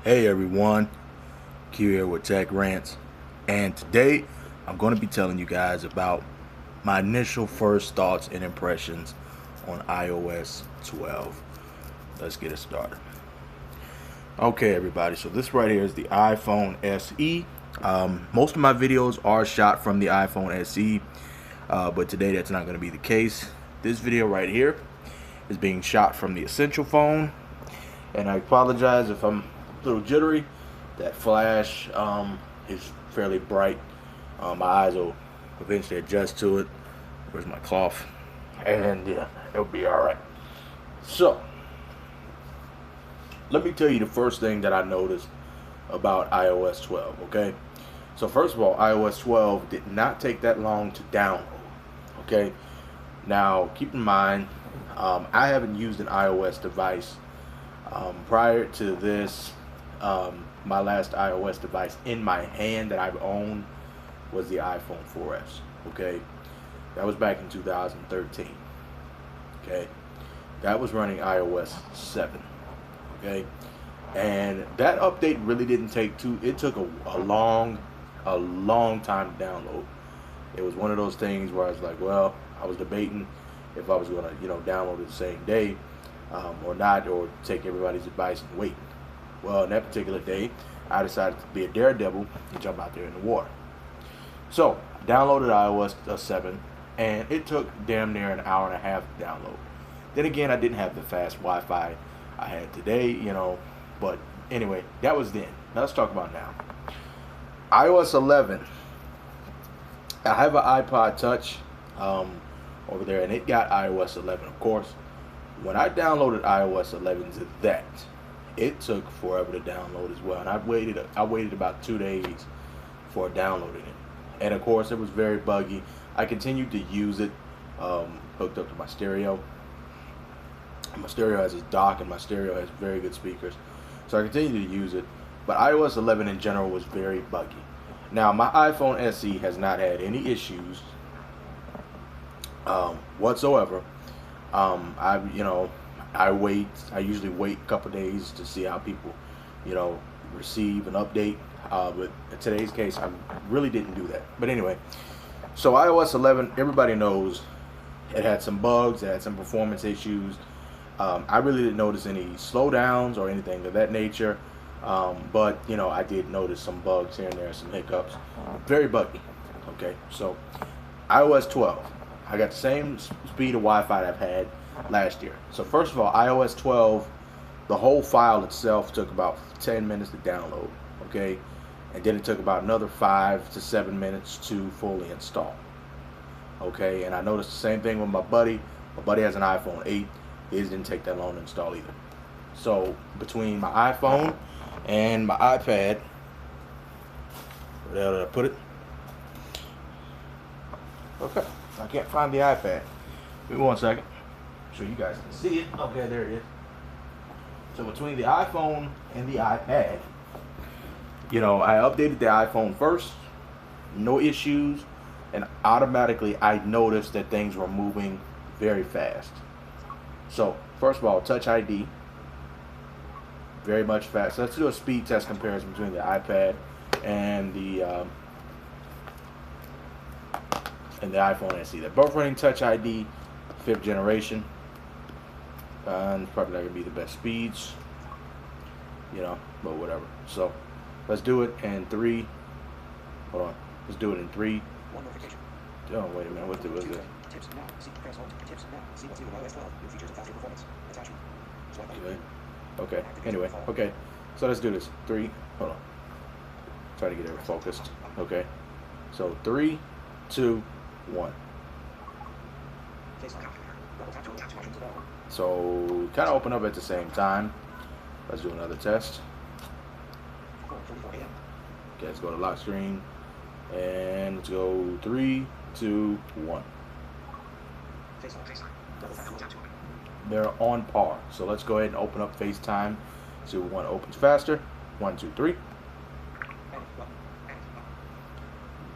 Hey everyone, Q here with Tech Rants, and today I'm going to be telling you guys about my initial first thoughts and impressions on iOS 12. Let's get it started. Okay everybody, so this right here is the iPhone SE. Most of my videos are shot from the iPhone SE, but today that's not going to be the case. This video right here is being shot from the Essential phone, and I apologize if I'm a little jittery. That flash is fairly bright. My eyes will eventually adjust to it. Where's my cloth? And yeah, it'll be alright. So, let me tell you the first thing that I noticed about iOS 12, okay? So first of all, iOS 12 did not take that long to download, okay? Now, keep in mind, I haven't used an iOS device prior to this. My last iOS device in my hand that I've owned was the iPhone 4S. Okay, that was back in 2013. Okay, that was running iOS 7. Okay, and that update really didn't take too. It took a long time to download. It was one of those things where I was like, well, I was debating if I was gonna, download it the same day or not, or take everybody's advice and wait. Well, in that particular day, I decided to be a daredevil and jump out there in the water. So, downloaded iOS 7, and it took damn near an hour and a half to download. Then again, I didn't have the fast Wi-Fi I had today, but anyway, that was then. Now let's talk about now. iOS 11. I have an iPod Touch over there, and it got iOS 11, of course. When I downloaded iOS 11 to that, it took forever to download as well, and I waited about 2 days for downloading it, and of course it was very buggy. I continued to use it, hooked up to my stereo. My stereo has a dock, and my stereo has very good speakers, so I continued to use it. But iOS 11 in general was very buggy. Now my iPhone SE has not had any issues whatsoever. I usually wait a couple days to see how people, receive an update. But in today's case, I really didn't do that. But anyway, so iOS 11, everybody knows it had some bugs, it had some performance issues. I really didn't notice any slowdowns or anything of that nature. But, I did notice some bugs here and there, some hiccups. Very buggy. Okay, so iOS 12. I got the same speed of Wi-Fi that I've had last year. So first of all, iOS 12, the whole file itself took about 10 minutes to download, okay? And then it took about another 5 to 7 minutes to fully install, okay? And I noticed the same thing with my buddy. My buddy has an iPhone 8. His didn't take that long to install either. So between my iPhone and my iPad, where the hell did I put it? Okay, I can't find the iPad. Give me 1 second. So you guys can see it. Okay, there it is. So between the iPhone and the iPad, I updated the iPhone first, no issues, and automatically I noticed that things were moving very fast. So first of all, Touch ID, very much fast. So let's do a speed test comparison between the iPad and the iPhone SE. They're both running Touch ID, 5th generation. And it's probably not going to be the best speeds, but whatever. So let's do it in 3. Hold on. Let's do it in 3. One notification. Oh, wait a minute. What's it? Tips now. See press hold. Tips now. See what's new in iOS 12. New features and faster performance. Attachment. Swipe up. Okay. Anyway. Okay. So let's do this. 3. Hold on. Try to get it focused. Okay. So 3, 2, 1. So kind of open up at the same time. Let's do another test. Okay, let's go to lock screen, and let's go 3, 2, 1. They're on par. So let's go ahead and open up FaceTime. See what one opens faster. 1, 2, 3.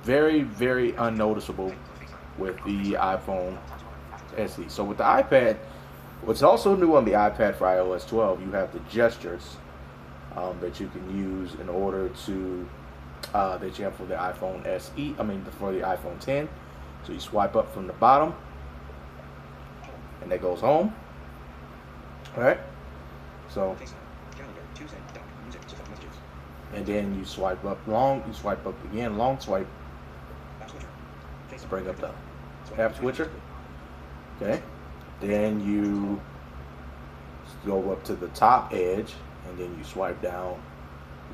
Very, very unnoticeable with the iPhone SE. So with the iPad, what's also new on the iPad for iOS 12, you have the gestures that you can use in order to that you have for the iPhone SE. I mean, for the iPhone 10. So you swipe up from the bottom, and that goes home. All right. So, and then you swipe up long. You swipe up again, long swipe. Bring up the app switcher. Okay. Then you go up to the top edge, and then you swipe down.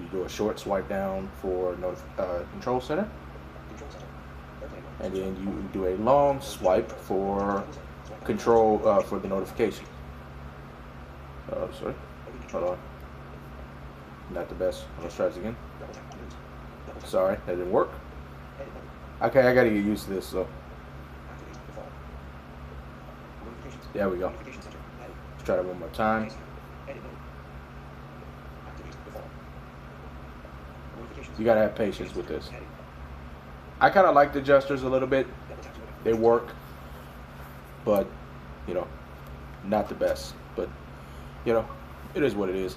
You do a short swipe down for control center, and then you do a long swipe for control for the notification. Sorry, hold on. Not the best. Let's try this again. Sorry, that didn't work. Okay, I gotta get used to this. So there we go. Let's try that one more time. You gotta have patience with this. I kind of like the gestures a little bit. They work, but you know, not the best. But you know, it is what it is.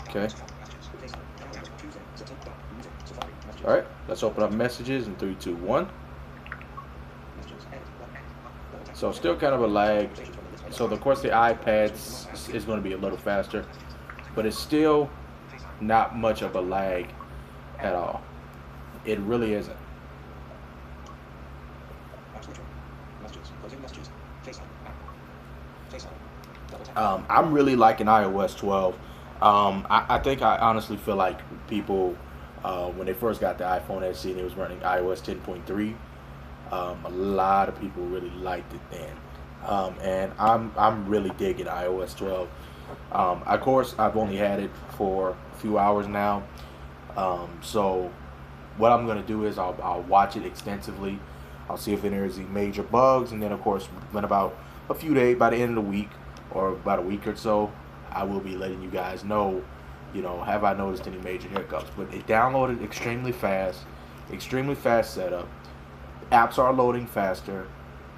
Okay. All right. Let's open up messages in 3, 2, 1. So still kind of a lag. So of course the iPad is going to be a little faster, but it's still not much of a lag at all. It really isn't. I'm really liking iOS 12. I think I honestly feel like people, when they first got the iPhone SE and it was running iOS 10.3, a lot of people really liked it then. And I'm really digging iOS 12. Of course, I've only had it for a few hours now. So what I'm going to do is I'll watch it extensively. I'll see if there is any major bugs, and then of course, in about a few days, by the end of the week or about a week or so, I will be letting you guys know, you know, have I noticed any major hiccups. But it downloaded extremely fast setup. Apps are loading faster,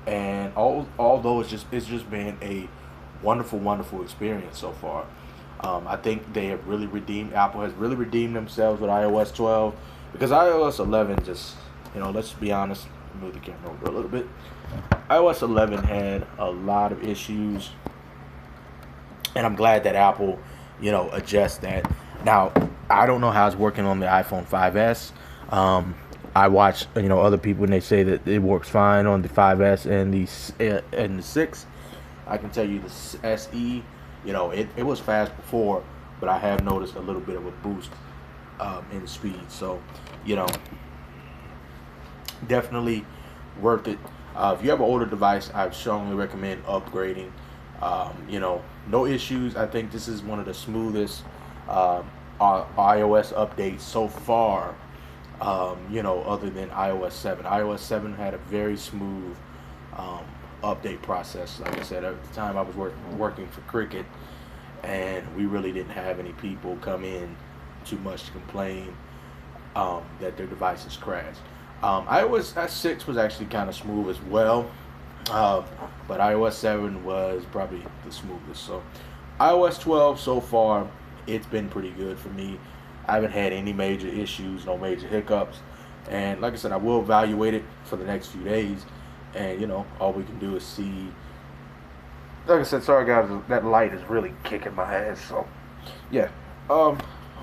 and although it's just been a wonderful experience so far. I think they have really Apple has really redeemed themselves with iOS 12, because iOS 11 just, you know, let's be honest, move the camera over a little bit. iOS 11 had a lot of issues, and I'm glad that Apple, you know, adjusts that. Now, I don't know how it's working on the iPhone 5S. I watch, you know, other people, and they say that it works fine on the 5S and the 6. I can tell you the SE, you know, it was fast before, but I have noticed a little bit of a boost in speed. So, you know, definitely worth it. If you have an older device, I strongly recommend upgrading. You know, no issues. I think this is one of the smoothest iOS updates so far. You know, other than iOS 7. iOS 7 had a very smooth update process. Like I said, at the time I was working for Cricket, and we really didn't have any people come in too much to complain that their devices crashed. iOS 6 was actually kind of smooth as well, but iOS 7 was probably the smoothest. So iOS 12 so far, it's been pretty good for me. I haven't had any major issues, no major hiccups, and like I said, I will evaluate it for the next few days. And you know, all we can do is see. Like I said, sorry guys, that light is really kicking my ass. So yeah, all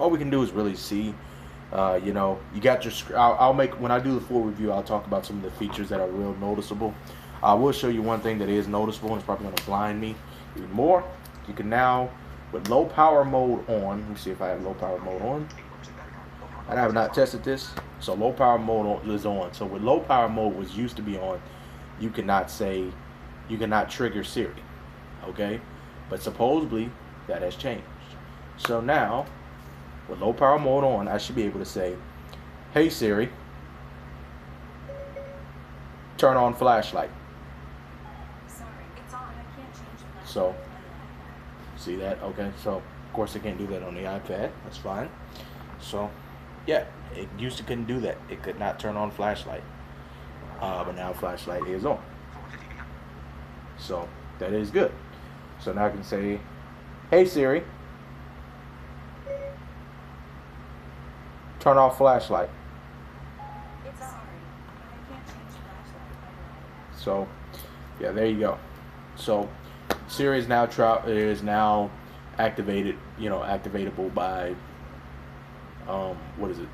we can do is really see. You know, you got your. I'll make, when I do the full review, I'll talk about some of the features that are real noticeable. I will show you one thing that is noticeable, and it's probably going to blind me even more. You can now, with low power mode on, let me see if I have low power mode on. I have not tested this, so low power mode is on. So with low power mode was used to be on, you cannot trigger Siri, okay? But supposedly that has changed. So now, with low power mode on, I should be able to say, "Hey Siri, turn on flashlight." Sorry, it's on. I can't change the flashlight. So, see that? Okay, so of course I can't do that on the iPad. That's fine. So, yeah, it used to couldn't do that. It could not turn on flashlight. But now flashlight is on. So that is good. So now I can say, "Hey Siri, Turn off flashlight. It's sorry. I can't change flashlight. So, yeah, there you go. So, Siri is now activated. Activatable by what is it?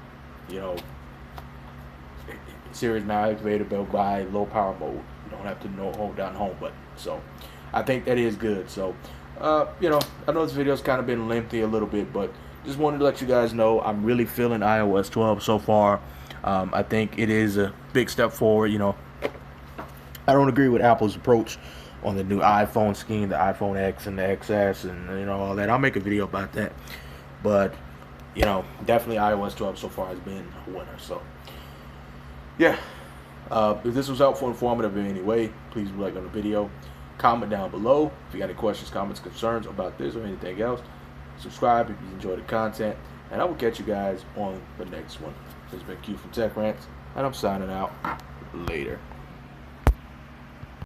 Siri is now activatable by low power mode. You don't have to hold down the home button. So, I think that is good. So, I know this video's kind of been lengthy a little bit, but just wanted to let you guys know I'm really feeling iOS 12 so far. I think it is a big step forward. I don't agree with Apple's approach on the new iPhone scheme, the iPhone X and the XS, and all that. I'll make a video about that. But definitely iOS 12 so far has been a winner. So yeah, if this was helpful, informative in any way, please like on the video, comment down below if you got any questions, comments, concerns about this or anything else. Subscribe if you enjoy the content, and I will catch you guys on the next one. This has been Q from Tech Rants, and I'm signing out. Later.